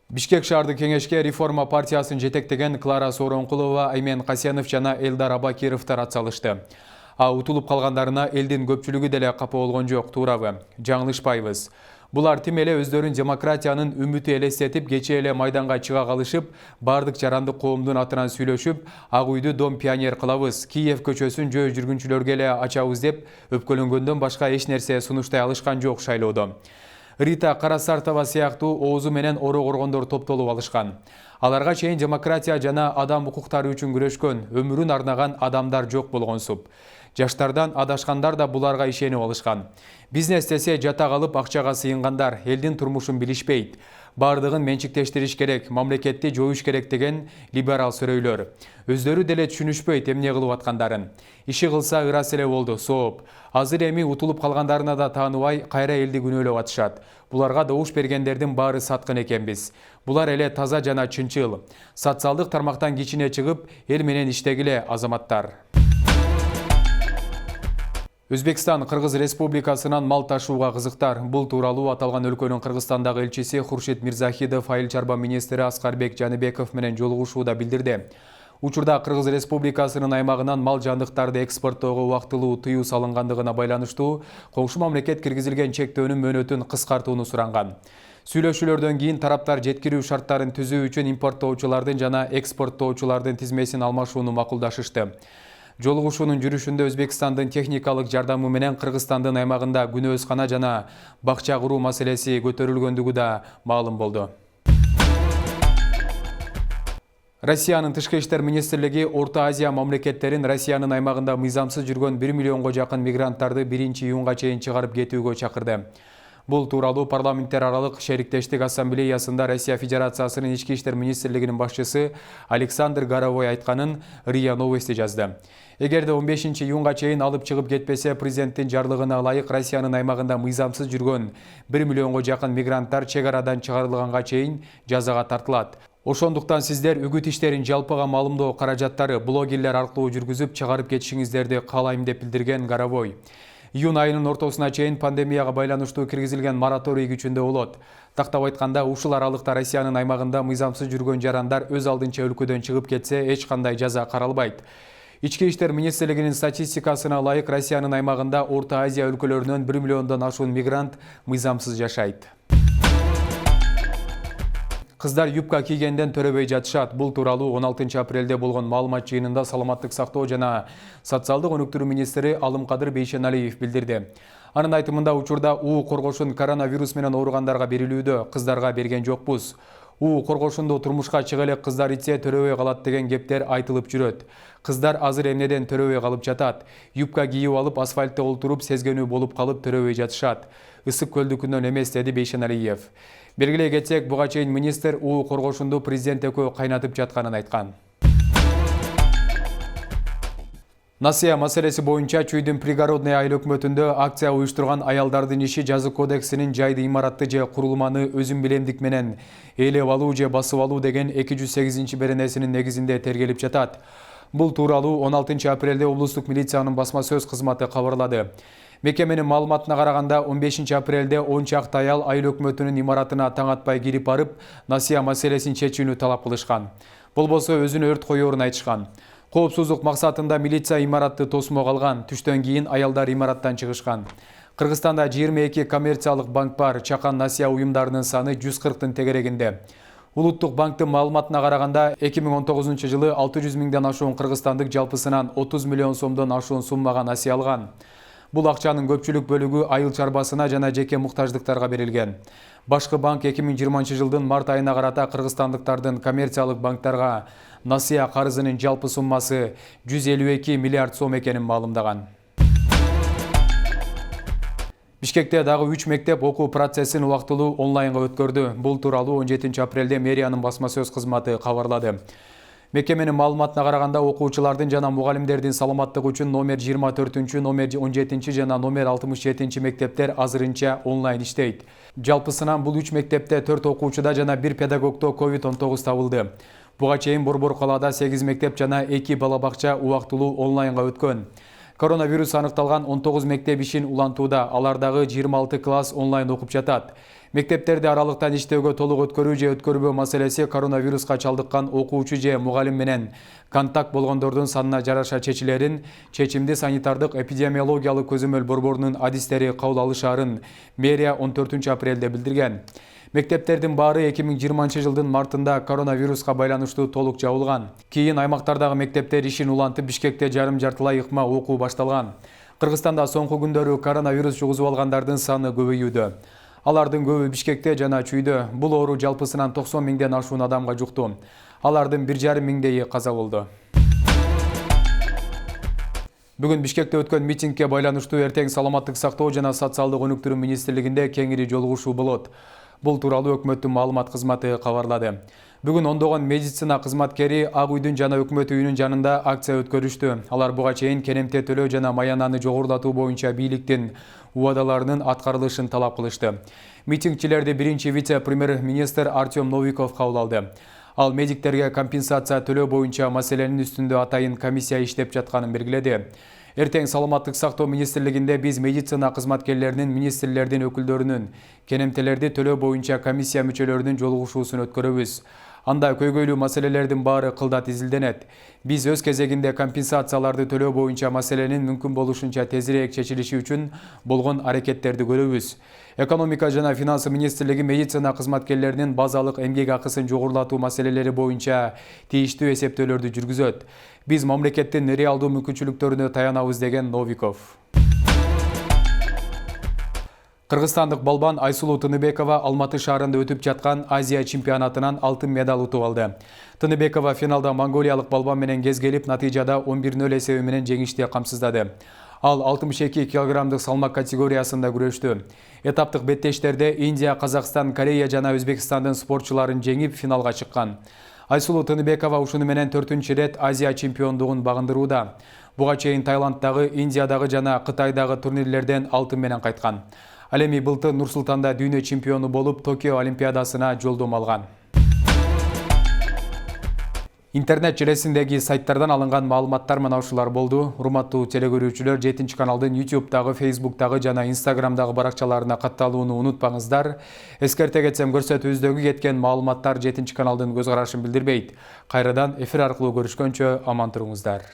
Бишкек шаардык кеңешке реформа партиясын жетектеген Клара Сооронкулова, Аймен Касенов жана Элдар Абакировтар атсалышты. Утулуп калгандарына элдин көпчүлүгү деле капа болгон жок, туурабы? Жаңылышпайбыз. Булар тим эле өздөрүн демократиянын үмүтү элестетип, кечээ эле майданга чыга калышып, бардык жарандык коомдун атынан сүйлөшүп, Ак үйдү Дом пионер кылабыз, Киев көчөсүн жөө жүргүнчүлөргө эле ачабыз деп өпкөлөнгөндөн башка эч нерсе сунуштай алышкан жок шайлоодо. Рита Карасартова сыяктуу оозу менен оро коргондор топтолуп алышкан. Аларга чейин демократия жана адам укуктары үчүн күрөшкөн, өмүрүн арнаган адамдар жок болгонсуп. Жаштардан адашкандар да буларга ишенип алышкан. Бизнес десе жата калып акчага сыйынгандар элдин турмушун билишпейт. Бардыгын менчиктештириш керек, мамлекетти жоюш керек деген либерал сөрөйлөр. Өздөрү деле түшүнүшпөйт эмне кылып аткандарын. Иши кылса ырас эле болду, сооп. Азыр эми утулуп калгандарына да тааныбай, кайра элди күнөөлөп атышат. Буларга добуш бергендердин баары саткын экенбиз. Булар эле таза жана чынчыл. Социалдык тармактан кичине чыгып, эл менен иштегиле азаматтар. Өзбекстан Кыргыз Республикасынан мал ташууга кызыктар. Бул тууралуу аталган өлкөнүн Кыргызстандагы элчиси Хуршит Мирзахидов айыл чарба министри Аскарбек Жаныбеков менен жолугушууда билдирди. Учурда Кыргыз Республикасынын аймагынан мал жандыктарды экспорттоого убактылуу тыюу салынгандыгына байланыштуу коңшу мамлекет киргизилген чектөөнүн мөөнөтүн кыскартууну суранган. Сүйлөшүүлөрдөн кийин тараптар жеткирүү шарттарын түзүү үчүн импорттоочулардын жана экспорттоочулардын тизмесин алмашууну макулдашышты. Жолугушуунун жүрүшүндө Өзбекстандын техникалык жардамы менен Кыргызстандын аймагында күнөөзкана жана бакча куруу маселеси көтөрүлгөндүгү да маалым болду. Россиянын тышкы иштер министрлиги Орто Азия мамлекеттерин Россиянын аймагында мыйзамсыз жүргөн 1 миллионго жакын мигранттарды 1-июнга чейин чыгарып кетүүгө чакырды. Бул тууралуу парламенттер аралык шериктештик ассамблеясында Россия Федерациясынын ички иштер министрлигинин башчысы Александр Горовой айтканын РИА Новости жазды. Эгерде 15-июнга чейин алып чыгып кетпесе, президенттин жарлыгына ылайык Россиянын аймагында мыйзамсыз жүргөн 1 миллионго жакын мигранттар чек арадан чыгарылганга чейин жазага тартылат. Ошондуктан сиздер үгүт иштерин жалпыга маалымдоо каражаттары блогерлер аркылуу жүргүзүп чыгарып кетишиңиздерди каалайм деп билдирген Горовой. Июнь айынын ортосуна чейин пандемияга байланыштуу киргизилген мораторий күчүндө болот. Тактап айтканда, ушул аралыкта Россиянын аймагында мыйзамсыз жүргөн жарандар өз алдынча өлкөдөн чыгып кетсе, эч кандай жаза каралбайт. Ички иштер министрлигинин статистикасына ылайык Россиянын аймагында Орто Азия өлкөлөрүнөн 1 миллиондон ашуун мигрант мыйзамсыз жашайт. Кыздар юбка кийгенден төрөбөй жатышат. Бул тууралуу 16 апрелде болгон маалымат жыйынында саламаттык сактоо жана социалдык өнүктүрүү министри Алымкадыр Бейшеналиев билдирди. Анын айтымында учурда коргошун коронавирус менен ооругандарга берилүүдө, кыздарга берген жокпуз. Коргошунду турмушка чыга элек кыздар итсе төрөбөй калат деген кептер айтылып жүрөт. Кыздар азыр эмнеден төрөбөй калып жатат? Юбка кийип алып асфальтта олтуруп сезгенүү болуп калып төрөбөй жатышат. Ысык көлдүкүнөн эмес, деди Бейшеналиев. Белгилей кетсек, буга чейин министр коргошунду президент экөө кайнатып жатканын айткан. Насыя маселеси боюнча Чүйдүн пригородный айыл өкмөтүндө акция уюштурган аялдардын иши жазык кодексинин жайды имаратты же курулманы өзүн билемдик менен ээлеп алуу же басып алуу деген 208-беренесинин негизинде тергелип жатат. Бул тууралуу 16 апрелде облустук милициянын басма сөз кызматы кабарлады. Мекеменин маалыматына караганда 15 апрелде 10 чакты аял айыл өкмөтүнүн имаратына таң атпай кирип барып, насыя маселесин чечүүнү талап кылышкан. Болбосо өзүнө өрт коёрун айтышкан. Коопсуздук максатында милиция имаратты тосмого алган. Түштөн кийин аялдар имараттан чыгышкан. Кыргызстанда 22 коммерциялык банк бар. Чакан насыя уюмдарынын саны 140-тын тегерегинде. Улуттук банктын маалыматына караганда 2019 жылы 600 миңден ашуун кыргызстандык жалпысынан 30 миллион сомдон ашуун суммага насыя алган. Бул акчанын көпчүлүк бөлүгү айыл чарбасына жана жеке муктаждыктарга берилген. Башкы банк 2020 жылдын март айына карата кыргызстандыктардын коммерциялык банктарга насыя карызынын жалпы суммасы 152 миллиард сом экенин маалымдаган. Бишкекте дагы 3 мектеп окуу процессин убактылуу онлайнга өткөрдү. Бул тууралуу 17 апрелде мэриянын басма сөз кызматы кабарлады. Мекеменин маалыматына караганда окуучулардын жана мугалимдердин саламаттыгы үчүн номер 24, номер 17 жана номер 67 мектептер азырынча онлайн иштейт. Жалпысынан бул 3 мектепте 4 окуучуда жана 1 педагогдо COVID-19 табылды. Буга чейин Борбор калаада 8 мектеп жана 2 бала бакча убактылуу онлайнга өткөн. Коронавирус анықталған 19 мектеп ишин улантууда, алардагы 26 класс онлайн окуп жатат. Мектептерде аралыктан иштөөгө толук өткөрүү же өткөрбөө маселеси коронавируска чалдыккан окуучу же мугалим менен контакт болгондордун санына жараша чечилерин, чечимди санитардык эпидемиологиялык көзөмөл борборунун адистери кабыл алышаарын мэрия 14 апрелде билдирген. Мектептердин баары 2020 жылдын мартында коронавируска байланыштуу толук жабылган. Кийин аймактардагы мектептер ишин улантып, Бишкекте жарым-жартылай ыкма окуу башталган. Кыргызстанда соңку күндөрү коронавирус жугузуп алгандардын саны көбөйүүдө. Алардын көбү Бишкекте жана Чүйдө. Бул оору жалпысынан 90 миңден ашуун адамга жукту. Алардын 1,5 миңдейи каза болду. Бүгүн Бишкекте өткөн митингге байланыштуу эртең саламаттык сактоо жана социалдык өнүктүрүү министрлигинде кеңири жолугушуу болот. Бул тууралуу өкмөттүн маалымат кызматы кабарлады. Бүгүн ондогон медицина кызматкери Ак үйдүн жана өкмөт үйүнүн жанында акция өткөрүштү. Алар буга чейин керемте төлөө жана маянаны жогорулатуу боюнча бийликтин убадаларынын аткарылышын талап кылышты. Митингчилерди биринчи вице-премьер-министр Артем Новиков кабыл алды. Ал медиктерге компенсация төлөө боюнча маселенин үстүндө атайын комиссия иштеп жатканын белгиледи. Эртең саламаттык сактоо министрлигинде биз медицина кызматкерлеринин, министрлердин өкүлдөрүнүн керемтелерди төлөө боюнча комиссия мүчөлөрүнүн жолугушуусун өткөрөбүз. Анда көйгөйлүү маселелердин баары кылдат изилденет. Биз өз кезегинде компенсацияларды төлөө боюнча маселенин мүмкүн болушунча тезирээк чечилиши үчүн болгон аракеттерди көрөбүз. Экономика жана финансы министрлиги медицина кызматкерлеринин базалык эмгек акысын жогорулатуу маселелери боюнча тийиштүү эсептөөлөрдү жүргүзөт. Биз мамлекеттин реалдуу мүмкүнчүлүктөрүнө таянабыз, деген Новиков. Кыргызстандык балбан Айсулуу Тыныбекова Алматы шаарында өтүп жаткан Азия чемпионатынан алтын медаль утуп алды. Тыныбекова финалда монголиялык балбан менен кезгелип, натыйжада 11-0 эсеби менен жеңишти камсыздады. Ал 62 килограммдык салмак категориясында күрөштү. Этаптык беттештерде Индия, Казакстан, Корея жана Өзбекстандын спортчуларын жеңип финалга чыккан. Айсулуу Тыныбекова ушуну менен 4-чү рет Азия чемпиондугун багындырууда. Буга чейин Таиланддагы, Индиядагы жана Кытайдагы турнирлерден алтын менен кайткан. Ал эми былтыр Нур-Султанда дүйнө чемпиону болуп, Токио олимпиадасына жолдомо алган. Интернет желесиндеги сайттардан алынган маалыматтар мына ушулар болду. Урматтуу телекөрүүчүлөр, 7 каналдын YouTube-дагы, Facebook-дагы жана Instagram-дагы баракчаларына катталууну унутпаңыздар. Эскерте кетсем, көрсөтүүбүздөгү кеткен маалыматтар 7 каналдын көз карашын билдирбейт. Кайрадан эфир аркылуу көрүшкөнчө аман туруңуздар.